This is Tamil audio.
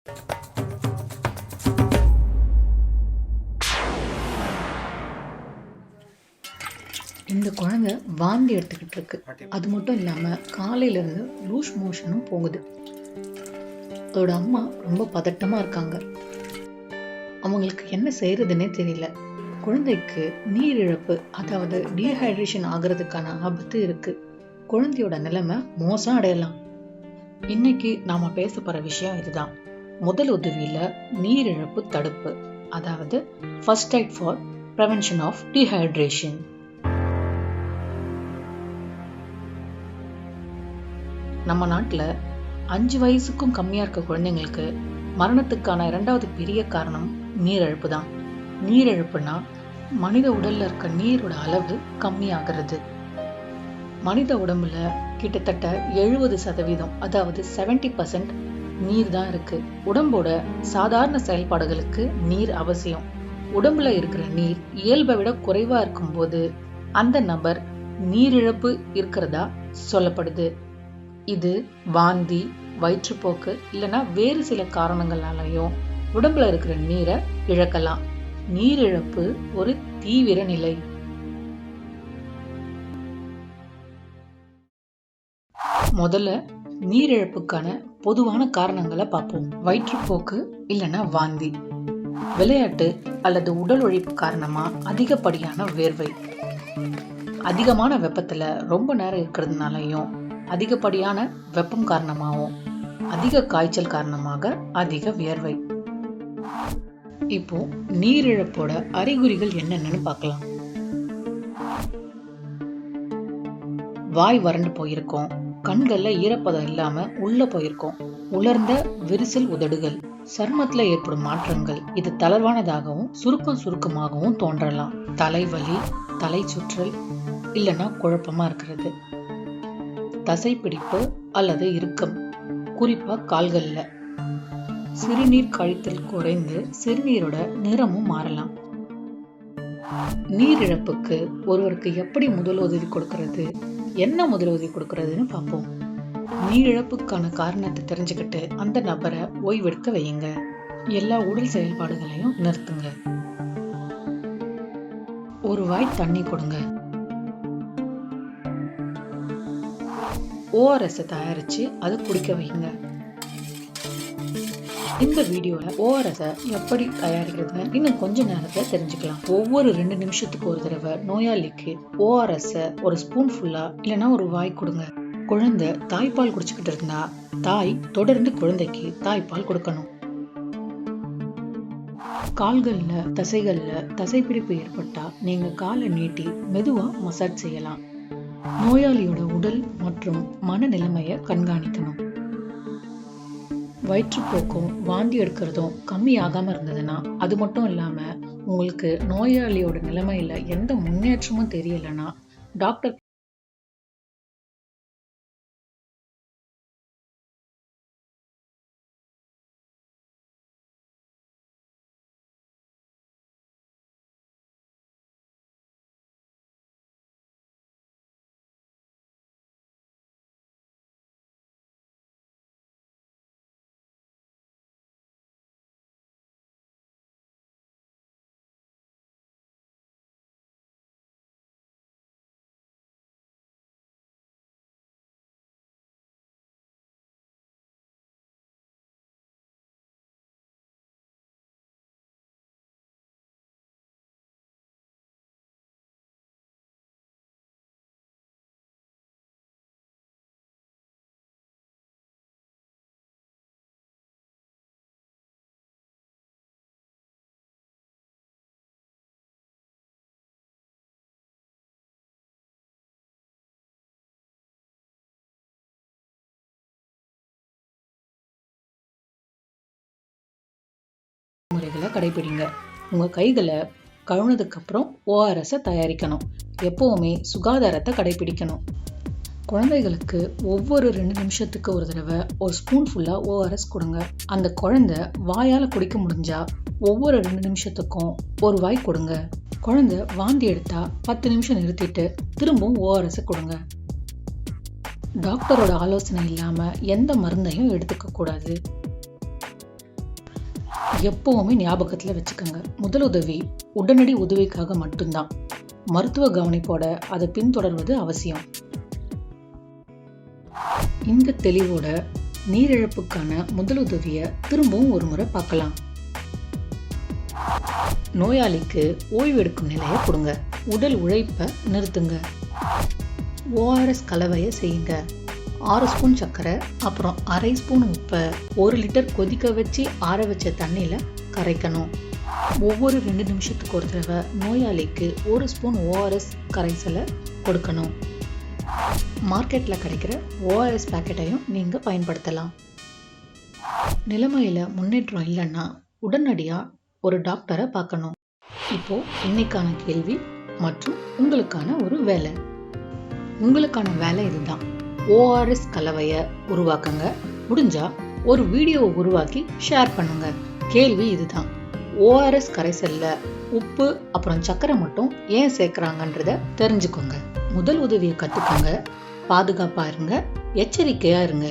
இந்த குழந்தை வாந்தி எடுத்துக்கிட்டு இருக்கு. அது மட்டும் இல்லாம காலையில இருந்து லூஸ் மோஷனும் போகுது. அதோட அம்மா ரொம்ப பதட்டமா இருக்காங்க. அவங்களுக்கு என்ன செய்யறதுன்னே தெரியல. குழந்தைக்கு நீரிழப்பு, அதாவது டீஹைட்ரேஷன் ஆகிறதுக்கான ஆபத்து இருக்கு. குழந்தையோட நிலைமை மோசம் அடையலாம். இன்னைக்கு நாம பேச போற விஷயம் இதுதான். முதல் உதவியில நீரிழப்பு தடுப்பு, அதாவது first aid for prevention of dehydration. நம்ம நாட்டுல 5 வயசுக்கும் கம்மியா இருக்க குழந்தைங்களுக்கு மரணத்துக்கான 2வது பெரிய காரணம் நீரிழப்பு தான். நீரிழப்புனா மனித உடல்ல இருக்க நீரோட அளவு கம்மியாகிறது. மனித உடம்புல கிட்டத்தட்ட 70%, அதாவது 70% நீர் தான் இருக்கு. உடம்போட சாதாரண செயல்பாடுகளுக்கு நீர் அவசியம். உடம்புல இருக்கிற நீர் இயல்பை விட குறைவா இருக்கும்போது அந்த நபர் நீரிழப்பு இருக்கிறதா சொல்லப்படுது. இது வாந்தி, வயிற்றுப்போக்கு இல்லைன்னா வேறு சில காரணங்களாலையும் உடம்புல இருக்கிற நீரை இழக்கலாம். நீரிழப்பு ஒரு தீவிர நிலை. முதல்ல நீரிழப்புக்கான பொதுவான காரணங்களை பார்ப்போம். வயிற்றுப்போக்கு இல்லைன்னா வாந்தி, விளையாட்டு அல்லது உடல் உழைப்பு காரணமா அதிகப்படியான வேர்வை, அதிகமான வெப்பத்துல ரொம்ப நேரம் இருக்கிறதுனாலையும், அதிகப்படியான வெப்பம் காரணமாகவும், அதிக காய்ச்சல் காரணமாக அதிக வியர்வை. இப்போ நீரிழப்போட அறிகுறிகள் என்னென்னு பார்க்கலாம். வாய் வறண்டு போயிருக்கும், கண்கள்ல ஈரப்பதம் இல்லாம உள்ள போயிருக்கும், உலர்ந்த விரிசல் உதடுகள், சருமத்துல ஏற்படும் மாற்றங்கள், இது தளர்வானதாகவும் சுருக்கமாகவும் தோன்றலாம். தலைவலி, தலை சுற்றல் இல்லைன்னா குழப்பமா இருக்கிறது, தசைப்பிடிப்பு அல்லது இறுக்கம், குறிப்பா கால்கள்ல, சிறுநீர் கழித்தல் குறைந்து சிறுநீரோட நிறமும் மாறலாம். நீரிழப்புக்கு ஒருவருக்கு எப்படி முதல் உதவி கொடுக்கறது, என்ன முதல் உதவி கொடுக்கறதுன்னு பார்ப்போம். நீரிழப்புக்கான காரணத்தை தெரிஞ்சுக்கிட்டு அந்த நபரை ஓய்வெடுக்க வையுங்க. எல்லா உடல் செயல்பாடுகளையும் நிறுத்துங்க. ஒரு வாய் தண்ணி கொடுங்க. ORS தயாரிச்சு அதை குடிக்க வைங்க. இந்த வீடியோல ORS எப்படி தயாரிக்கிறது இன்னும் கொஞ்ச நேரத்துல தெரிஞ்சுக்கலாம். ஒவ்வொரு 2 நிமிஷத்துக்கு ஒரு தடவை நோயாளிக்கு ORS ஒரு ஸ்பூன் ஃபுல்லா இல்லைன்னா ஒரு வாய் கொடுங்க. குழந்தை தாய்ப்பால் குடிச்சுக்கிட்டு இருந்தா தாய் தொடர்ந்து குழந்தைக்கு தாய்ப்பால் கொடுக்கணும். கால்கள்ல தசைகள்ல தசைப்பிடிப்பு ஏற்பட்டா நீங்க காலை நீட்டி மெதுவா மசாஜ் செய்யலாம். நோயாளியோட உடல் மற்றும் மனநிலைமைய கண்காணிக்கணும். வயிற்றுப்போக்கும் வாந்தி எடுக்கிறதும் கம்மியாகாம இருந்ததுன்னா, அது மட்டும் இல்லாம உங்களுக்கு நோயாளியோட நிலைமையில எந்த முன்னேற்றமும் தெரியலன்னா டாக்டர் முறைகளை கடைபிடிங்க. உங்க கைகளை கழுவுனதுக்கு அப்புறம் ORS தயாரிக்கணும். எப்பவுமே சுகாதாரத்தை கடைபிடிக்கணும். குழந்தைகளுக்கு ஒவ்வொரு 2 நிமிஷத்துக்கு ஒரு தடவை ஒரு ஸ்பூன் ஃபுல்லா ORS கொடுங்க. அந்த குழந்தை வாயால குடிக்க முடிஞ்சா ஒவ்வொரு 2 நிமிஷத்துக்கும் ஒரு வாய் கொடுங்க. குழந்தை வாந்தி எடுத்தா 10 நிமிஷம் நிறுத்திட்டு திரும்பவும் ORS கொடுங்க. டாக்டரோட ஆலோசனை இல்லாம எந்த மருந்தையும் எடுத்துக்க கூடாது. எப்பவுமே ஞாபகத்தில் வச்சுக்கோங்க, முதலுதவி உடனடி உதவிக்காக மட்டும்தான். மருத்துவ கவனிப்போட அதை பின்தொடர்வது அவசியம். இந்த தெளிவோட நீரிழப்புக்கான முதலுதவியை திரும்பவும் ஒரு முறை பார்க்கலாம். நோயாளிக்கு ஓய்வெடுக்கும் நிலையை கொடுங்க. உடல் உழைப்பை நிறுத்துங்க. ORS கலவையை செய்யுங்க. 6 ஸ்பூன் சர்க்கரை, அப்புறம் அரை ஸ்பூன் உப்பை 1 லிட்டர் கொதிக்க வச்சு ஆற வச்ச தண்ணியில் கரைக்கணும். ஒவ்வொரு 2 நிமிஷத்துக்கு ஒரு தடவை நோயாளிக்கு 1 ஸ்பூன் ORS கரைசலை கொடுக்கணும். மார்க்கெட்டில் கிடைக்கிற ORS பேக்கெட்டையும் நீங்கள் பயன்படுத்தலாம். நிலைமையில் முன்னேற்றம் இல்லைன்னா உடனடியாக ஒரு டாக்டரை பார்க்கணும். இப்போ இன்னைக்கான கேள்வி மற்றும் உங்களுக்கான ஒரு வேலை. உங்களுக்கான வேலை இதுதான். ORS கலவையை உருவாக்குங்க. முடிஞ்சா ஒரு வீடியோவை உருவாக்கி ஷேர் பண்ணுங்க. கேள்வி இதுதான். ORS கரைசல்ல உப்பு அப்புறம் சர்க்கரை மட்டும் ஏன் சேர்க்குறாங்கன்றத தெரிஞ்சுக்கோங்க. முதல் உதவியை கற்றுக்கோங்க. பாதுகாப்பாக இருங்க. எச்சரிக்கையாக இருங்க.